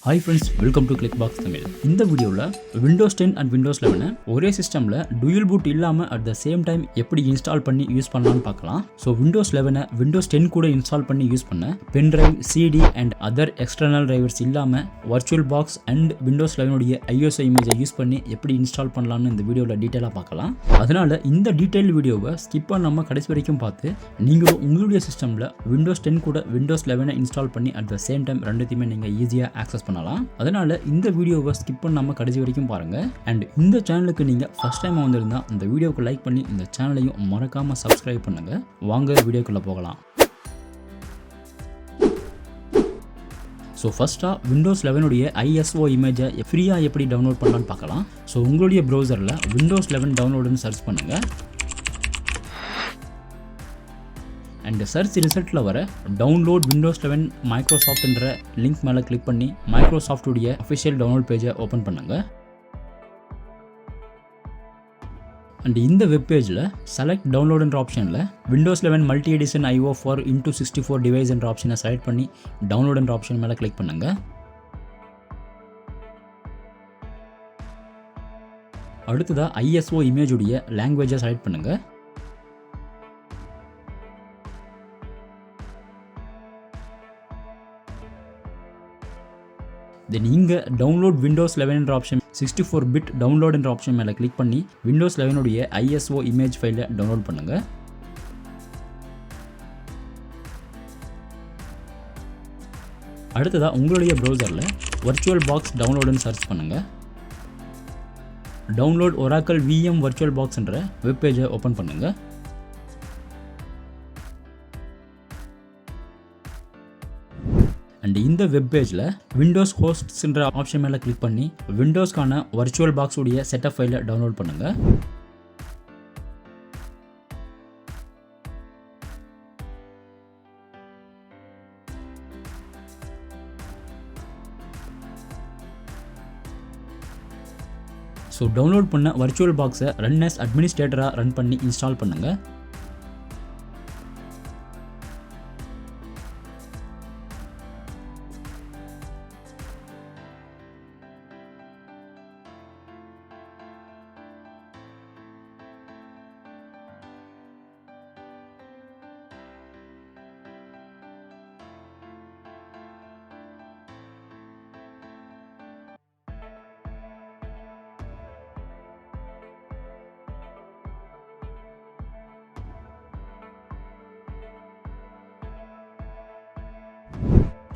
Hi friends, welcome to Clickbox Tamil. இந்த வீடியோவில் Windows 10 and Windows 11 ஒரே சிஸ்டமில் dual boot இல்லாமல் at the same time எப்படி இன்ஸ்டால் பண்ணி யூஸ் பண்ணலான்னு பார்க்கலாம். ஸோ Windows 11 Windows 10 கூட இன்ஸ்டால் பண்ணி யூஸ் பண்ண pen drive, CD and other external drivers இல்லாமல் வர்ச்சுவல் பாக்ஸ் அண்ட் Windows 11 உடைய ISO இமேஜை யூஸ் பண்ணி எப்படி இன்ஸ்டால் பண்ணலான்னு இந்த வீடியோவில் டீட்டெயிலாக பார்க்கலாம். அதனால் இந்த டீட்டெயில் வீடியோவை ஸ்கிப் பண்ணாமல் கடைசி வரைக்கும் பார்த்து நீங்களும் உங்களுடைய சிஸ்டமில் Windows 10 கூட Windows 11 இன்ஸ்டால் பண்ணி at the same time ரெண்டுத்தையுமே நீங்கள் ஈஸியாக ஆக்சஸ் பண்ணலாம். அதனால இந்த வீடியோவை ஸ்கிப் பண்ணாம கடைசி வரைக்கும் பாருங்க. அண்ட் இந்த சேனலுக்கு நீங்க ஃபர்ஸ்ட் டைம் வந்திருந்தா இந்த வீடியோக்கு லைக் பண்ணி இந்த சேனலையும் மறக்காம சப்ஸ்கிரைப் பண்ணுங்க. வாங்க வீடியோக்குள்ள போகலாம். ஸோ ஃபர்ஸ்ட்டாக Windows 11 உடைய ISO இமேஜை ஃப்ரீயாக எப்படி டவுன்லோட் பண்ணலான்னு பார்க்கலாம். ஸோ உங்களுடைய ப்ரௌசரில் Windows 11 டவுன்லோடுன்னு சர்ச் பண்ணுங்கள். அண்ட் சர்ச் ரிசல்ட்டில் வர டவுன்லோட் Windows 11 மைக்ரோசாஃப்ட் என்ற லிங்க் மேலே கிளிக் பண்ணி மைக்ரோசாஃப்டுடைய அஃபிஷியல் டவுன்லோட் பேஜை ஓப்பன் பண்ணுங்கள். அண்ட் இந்த வெப் பேஜில் செலக்ட் டவுன்லோடுன்ற ஆப்ஷனில் Windows 11 multi edition IO for into 64 device என்ற ஆப்ஷனை செலக்ட் பண்ணி டவுன்லோடுன்ற ஆப்ஷன் மேலே கிளிக் பண்ணுங்கள். அடுத்ததாக ISO இமேஜுடைய லாங்குவேஜை செலக்ட் பண்ணுங்கள். தென் இங்கே டவுன்லோட் Windows 11 என்ற ஆப்ஷன் 64 பிட் டவுன்லோட் என்ற ஆப்ஷன் மேலே கிளிக் பண்ணி Windows 11 உடைய ISO இமேஜ் ஃபைலை டவுன்லோட் பண்ணுங்கள். அடுத்ததாக உங்களுடைய ப்ரௌசரில் வர்ச்சுவல் பாக்ஸ் டவுன்லோடுன்னு சர்ச் பண்ணுங்கள். Download Oracle VM virtual box என்ற வெப் பேஜை ஓப்பன் பண்ணுங்கள். அண்ட் இந்த வெப் பேஜில் விண்டோஸ் ஹோஸ்ட்ஸ்ன்ற ஆப்ஷன் மேலே கிளிக் பண்ணி விண்டோஸ்க்கான வர்ச்சுவல் பாக்ஸ் உடைய செட்டப் ஃபைலை டவுன்லோட் பண்ணுங்கள். ஸோ டவுன்லோட் பண்ண வர்ச்சுவல் பாக்ஸை ரன் as அட்மினிஸ்ட்ரேட்டராக ரன் பண்ணி இன்ஸ்டால் பண்ணுங்கள்.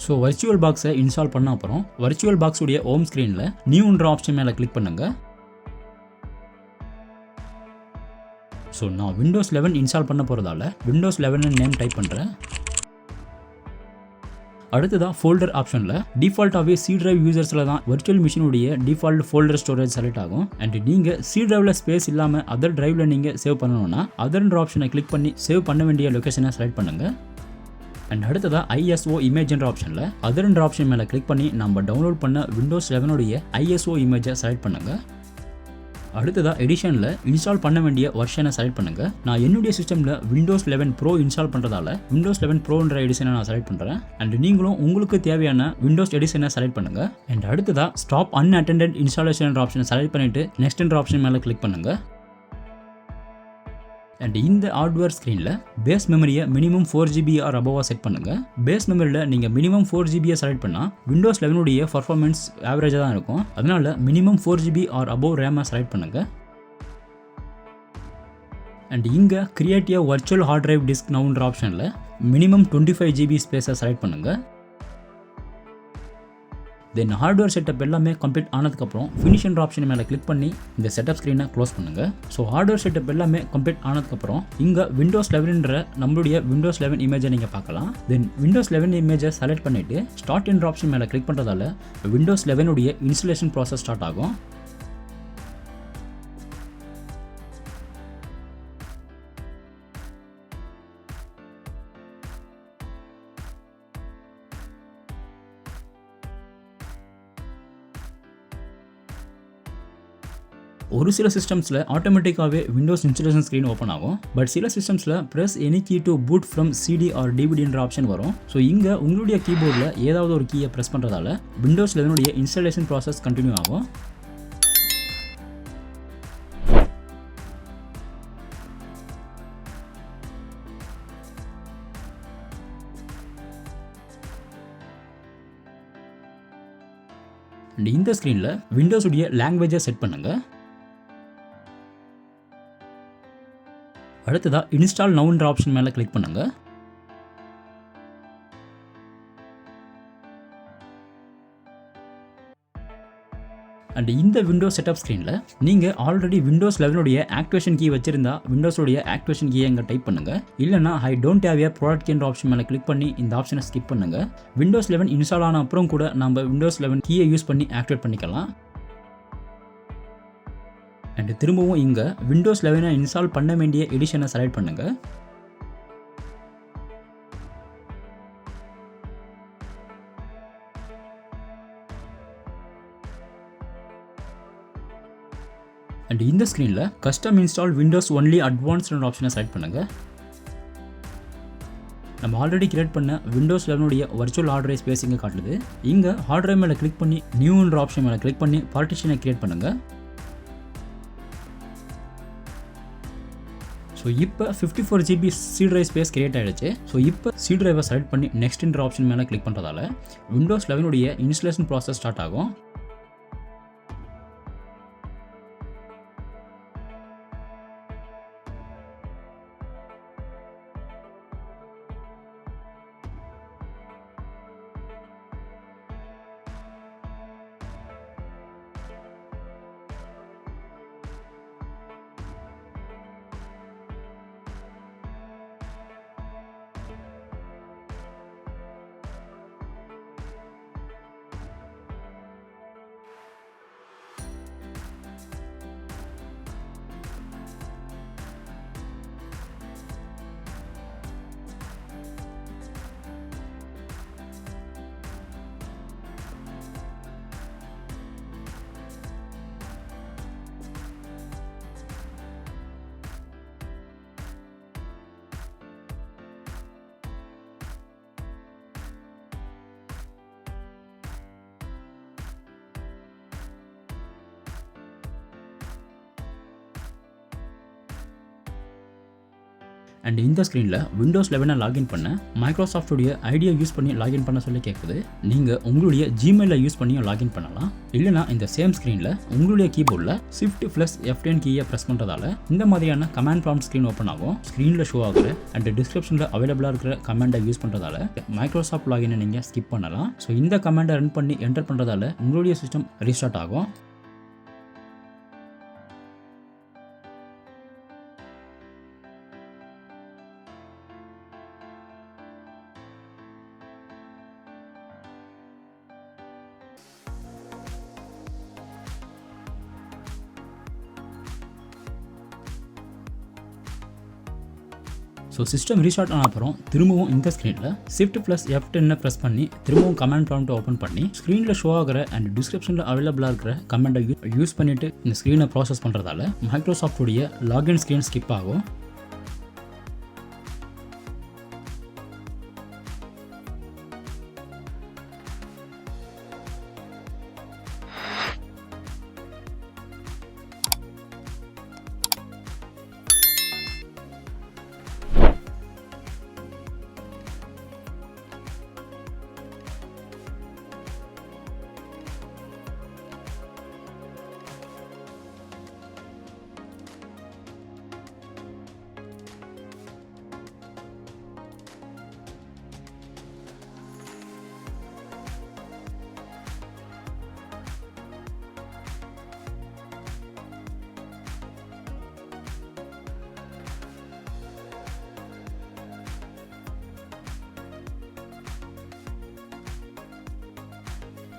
ஸோ வர்ச்சுவல் பாக்ஸை இன்ஸ்டால் பண்ண அப்புறம் வர்ச்சுவல் பாக்ஸ் உடைய ஹோம் ஸ்க்ரீனில் நியூன்ற ஆப்ஷன் மேலே கிளிக் பண்ணுங்கள். ஸோ நான் Windows 11 இன்ஸ்டால் பண்ண போகிறதால Windows 11 நேம் டைப் பண்ணுறேன். அடுத்ததாக ஃபோல்டர் ஆப்ஷனில் டிஃபால்ட்டாகவே C டிரைவ் யூசர்ஸில் தான் வர்ச்சுவல் மிஷினுடைய டிஃபால்ட் ஃபோல்டர் ஸ்டோரேஜ் செலக்ட் ஆகும். அண்ட் நீங்கள் C டிரைவில் ஸ்பேஸ் இல்லாமல் அதர் டிரைவில் நீங்கள் சேவ் பண்ணணும்னா அதர்ன்ற ஆப்ஷனை கிளிக் பண்ணி சேவ் பண்ண வேண்டிய லொக்கேஷனை செலக்ட் பண்ணுங்கள். அண்ட் அடுத்ததாக ISO இமேஜ் என்ற ஆப்ஷனில் அதர்ன்ற ஆப்ஷன் மேலே கிளிக் பண்ணி நம்ம டவுன்லோட் பண்ண Windows 11 உடைய ISO இமேஜை செலக்ட் பண்ணுங்கள். அடுத்ததாக எடிஷனில் இன்ஸ்டால் பண்ண வேண்டிய வெர்ஷனை செலக்ட் பண்ணுங்கள். நான் என்னுடைய சிஸ்டமில் Windows 11 Pro இன்ஸ்டால் பண்ணுறதால Windows 11 Proன்ற எடிஷனை நான் செலக்ட் பண்ணுறேன். அண்ட் நீங்களும் உங்களுக்கு தேவையான Windows எடிஷனை செலக்ட் பண்ணுங்கள். அண்ட் அடுத்ததாக ஸ்டாப் அன்அட்டெண்டட் இன்ஸ்டாலேஷன் ஆப்ஷனை செலக்ட் பண்ணிவிட்டு நெக்ஸ்ட்ன்ற ஆப்ஷன் மேலே கிளிக் பண்ணுங்கள். அண்ட் இந்த ஹார்ட்வேர் ஸ்க்ரீனில் பேஸ் மெமரியை மினிமம் 4GB ஆர் அபோவாக செட் பண்ணுங்கள். பேஸ் மெமரியில் நீங்கள் மினிமம் 4GB செலக்ட் பண்ணால் Windows 11 உடைய பர்ஃபார்மன்ஸ் ஆவரேஜாக தான் இருக்கும். அதனால் மினிமம் 4GB ஆர் அபோவ் ரேமை செலக்ட் பண்ணுங்கள். அண்ட் இங்கே create a virtual hard drive disk நவுன்ற ஆப்ஷனில் மினிமம் 25GB ஸ்பேஸை செலக்ட் பண்ணுங்கள். தென் ஹார்ட்வேர் செட்டப் எல்லாமே கம்ப்ளீட் ஆனதுக்கப்புறம் ஃபினிஷ்ன்ற ஆப்ஷன் மேலே கிளிக் பண்ணி இந்த செட்டப் ஸ்க்ரீனை க்ளோஸ் பண்ணுங்கள். ஸோ ஹார்ட்வேர் செட்டப் எல்லாமே கம்ப்ளீட் ஆனதுக்கப்புறம் இங்கே Windows 11ன்ற நம்மளுடைய Windows 11 இமேஜை நீங்கள் பார்க்கலாம். தென் Windows 11 இமேஜை செலக்ட் பண்ணிவிட்டு ஸ்டார்ட் என்ற ஆப்ஷன் மேலே கிளிக் பண்ணுறதால Windows 11 உடைய இன்ஸ்டலேஷன் ப்ராசஸ் ஸ்டார்ட் ஆகும். ஒரு சில சிஸ்டம்ஸில் ஆட்டோமேட்டிக்காகவே விண்டோஸ் இன்ஸ்டாலேஷன் ஸ்க்ரீன் ஓப்பன் ஆகும். பட் சில சிஸ்டம்ஸில் press any key to boot from CD or டிவிடின்ற ஆப்ஷன் வரும். ஸோ இங்கே உங்களுடைய கீபோர்டில் ஏதாவது ஒரு கீயை ப்ரெஸ் பண்ணுறதால விண்டோஸ் 11 இன்ஸ்டாலேஷன் ப்ராசஸ் கண்டினியூ ஆகும். இந்த ஸ்க்ரீனில் விண்டோஸ் உடைய லாங்குவேஜை செட் பண்ணுங்க. அடுத்ததா இன்ஸ்டால் நவுன்ற ஆப்ஷன் மேலே கிளிக் பண்ணுங்க. அண்ட் இந்த விண்டோஸ் செட்டப் ஸ்க்ரீனில் நீங்கள் ஆல்ரெடி விண்டோஸ் 11 ஆக்டிவேஷன் கீ வச்சிருந்தா விண்டோஸோடைய ஆக்டிவேஷன் கீயை அங்கே டைப் பண்ணுங்க. இல்லைனா I don't have a product கீன்ற ஆப்ஷன் மேலே கிளிக் பண்ணி இந்த ஆப்ஷனை ஸ்கிப் பண்ணுங்க. விண்டோஸ் 11 இன்ஸ்டால் ஆன அப்புறம் கூட நம்ம விண்டோஸ் 11 கீயை யூஸ் பண்ணி ஆக்டிவேட் பண்ணிக்கலாம். அண்ட் திரும்பவும் இங்கே விண்டோஸ் 11 இன்ஸ்டால் பண்ண வேண்டிய எடிஷனை செலக்ட் பண்ணுங்க. அண்ட் இந்த ஸ்க்ரீனில் custom install Windows only advanced ஆப்ஷனை செலக்ட் பண்ணுங்க. நம்ம ஆல்ரெடி கிரியேட் பண்ண Windows 11 virtual hard drive space இங்கே காட்டுது. இங்கே ஹார்ட் டிரைவ் மேலே கிளிக் பண்ணி நியூன்ற ஆப்ஷன் மேலே கிளிக் பண்ணி பார்ட்டிஷனை கிரியேட் பண்ணுங்க. ஸோ இப்போ 54 GB C drive space create ஆகிடுச்சு. ஸோ இப்போ சி டிரைவை செலக்ட் பண்ணி நெக்ஸ்ட்ன்ற ஆப்ஷன் மேலே கிளிக் பண்ணுறதால விண்டோஸ் 11 இன்ஸ்டாலேஷன் ப்ராசஸ் ஸ்டார்ட் ஆகும். அண்ட் இந்த ஸ்க்ரீனில் விண்டோஸ் 11 லாகின் பண்ண மைக்ரோசாஃப்டுடைய ஐடியா யூஸ் பண்ணி லாகின் பண்ண சொல்லி கேட்குது. நீங்கள் உங்களுடைய ஜிமெயிலை யூஸ் பண்ணி லாகின் பண்ணலாம். இல்லைனா இந்த சேம் ஸ்க்ரீனில் உங்களுடைய கீபோர்டில் Shift+F10 கீயை ப்ரெஸ் பண்ணுறதால இந்த மாதிரியான கமாண்ட் ப்ராம்ப்ட் ஸ்க்ரீன் ஓப்பன் ஆகும். ஸ்க்ரீனில் ஷோ ஆகுற அண்ட் டிஸ்கிரிப்ஷனில் அவைலபிளாக இருக்கிற கமாண்டை யூஸ் பண்ணுறதால மைக்ரோசாஃப்ட் லாகினை நீங்கள் ஸ்கிப் பண்ணலாம். ஸோ இந்த கமாண்டை ரன் பண்ணி என்டர் பண்ணுறதால உங்களுடைய சிஸ்டம் ரீஸ்டார்ட் ஆகும். ஸோ சிஸ்டம் ரீஸ்டார்ட் ஆன அப்புறம் திரும்பவும் இந்த ஸ்க்ரீனில் Shift+F10 ப்ரெஸ் பண்ணி திரும்பவும் கமாண்ட் ப்ராம்ப்ட் ஓப்பன் பண்ணி ஸ்க்ரீனில் ஷோ ஆகிற அண்ட் டிஸ்கிரிப்ஷனில் அவைலபிளாக இருக்கிற கமெண்டை யூஸ் பண்ணிவிட்டு இந்த ஸ்க்ரீனை ப்ராசஸ் பண்ணுறதால மைக்ரோசாஃப்டுடைய லாகின் ஸ்க்ரீன் ஸ்கிப் ஆகும்.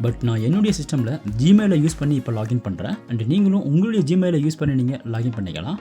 பட் நான் என்னுடைய சிஸ்டமில் ஜிமெயிலை யூஸ் பண்ணி இப்போ லாகின் பண்ணுறேன். அண்ட் நீங்களும் உங்களுடைய ஜிமெயிலை யூஸ் பண்ணி நீங்கள் லாகின் பண்ணிக்கலாம்.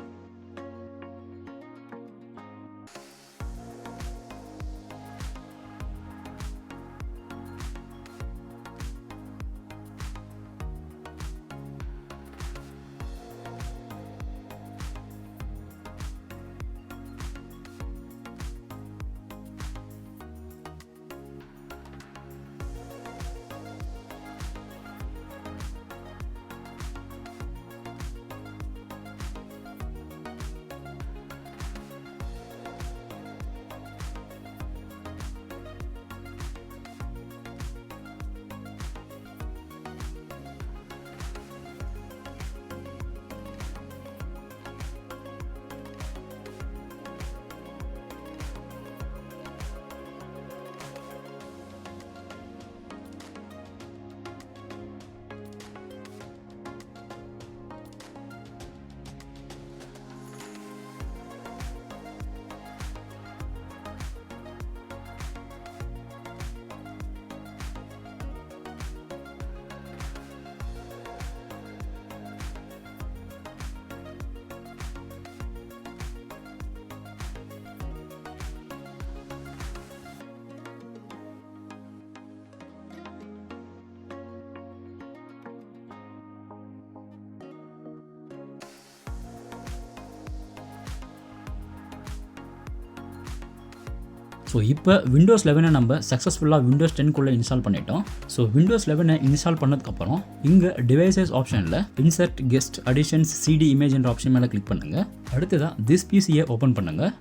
ஸோ இப்போ விண்டோஸ் 11 நம்ம சக்ஸஸ்ஃபுல்லாக விண்டோஸ் 10 இன்ஸ்டால் பண்ணிட்டோம். ஸோ விண்டோஸ் 11 இன்ஸ்டால் பண்ணதுக்கப்புறம் இங்கே டிவைசஸ் ஆப்ஷனில் insert guest additions CD image என்ற ஆப்ஷன் மேலே கிளிக் பண்ணுங்கள். அடுத்ததான் திஸ் பிசியை ஓப்பன் பண்ணுங்கள்.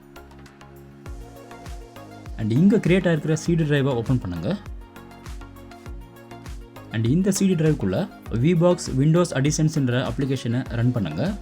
அண்ட் இங்கே கிரியேட் ஆகிருக்கிற சிடி டிரைவை ஓப்பன் பண்ணுங்கள். அண்ட் இந்த சிடி டிரைவ்க்குள்ளே விபாக்ஸ் விண்டோஸ் அடிஷன்ஸ்ன்ற அப்ளிகேஷனை ரன் பண்ணுங்கள்.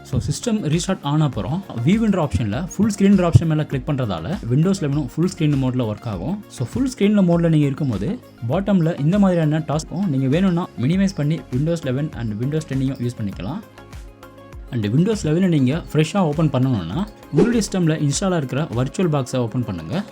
ஸோ சிஸ்டம் ரீஸ்டார்ட் ஆன அப்புறம் வியூன்ற ஆப்ஷனில் ஃபுல் ஸ்க்ரீன்ற ஆப்ஷன் மேலே கிளிக் பண்ணுறதால விண்டோஸ் 11 ஃபுல் ஸ்க்ரீன் மோடில் ஒர்க் ஆகும். ஸோ ஃபுல் ஸ்க்ரீனில் மோடில் நீங்கள் இருக்கும்போது பாட்டமில் இந்த மாதிரியான டாஸ்க்கும் நீங்கள் வேணும்னா மினிமைஸ் பண்ணி விண்டோஸ் 11 அண்ட் விண்டோஸ் 10 யூஸ் பண்ணிக்கலாம். அண்ட் விண்டோஸ் 11 நீங்கள் ஃப்ரெஷ்ஷாக ஓப்பன் பண்ணணும்னா உங்களுடைய சிஸ்டமில் இன்ஸ்டாலாக இருக்கிற வர்ச்சுவல் பாக்ஸை ஓப்பன் பண்ணுங்கள்.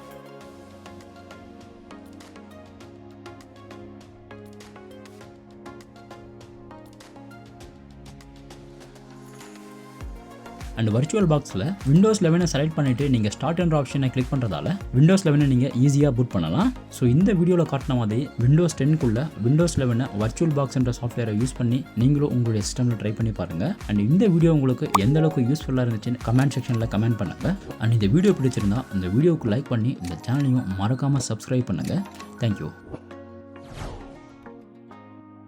அண்ட் வர்ச்சுவல் பாக்ஸில் விண்டோஸ் 11 செலக்ட் பண்ணிவிட்டு நீங்கள் ஸ்டார்ட் என்ற ஆப்ஷனை கிளிக் பண்ணுறதால விண்டோஸ் 11 நீங்கள் ஈஸியாக பூட் பண்ணலாம். ஸோ இந்த வீடியோவில் காட்டின மாதிரி விண்டோஸ் 10 விண்டோஸ் 11 வர்ச்சுவல் பாக்ஸ் என்ற சாஃப்ட்வேரை யூஸ் பண்ணி நீங்களும் உங்களுடைய சிஸ்டமில் ட்ரை பண்ணி பாருங்கள். அண்ட் இந்த வீடியோ உங்களுக்கு எந்த அளவுக்கு யூஸ்ஃபுல்லாக இருந்துச்சுன்னு கமெண்ட் செக்ஷனில் கமெண்ட் பண்ணுங்கள். அண்ட் இந்த வீடியோ பிடிச்சிருந்தா இந்த வீடியோவுக்கு லைக் பண்ணி இந்த சேனலையும் மறக்காமல் சப்ஸ்கிரைப் பண்ணுங்கள். தேங்க்யூ.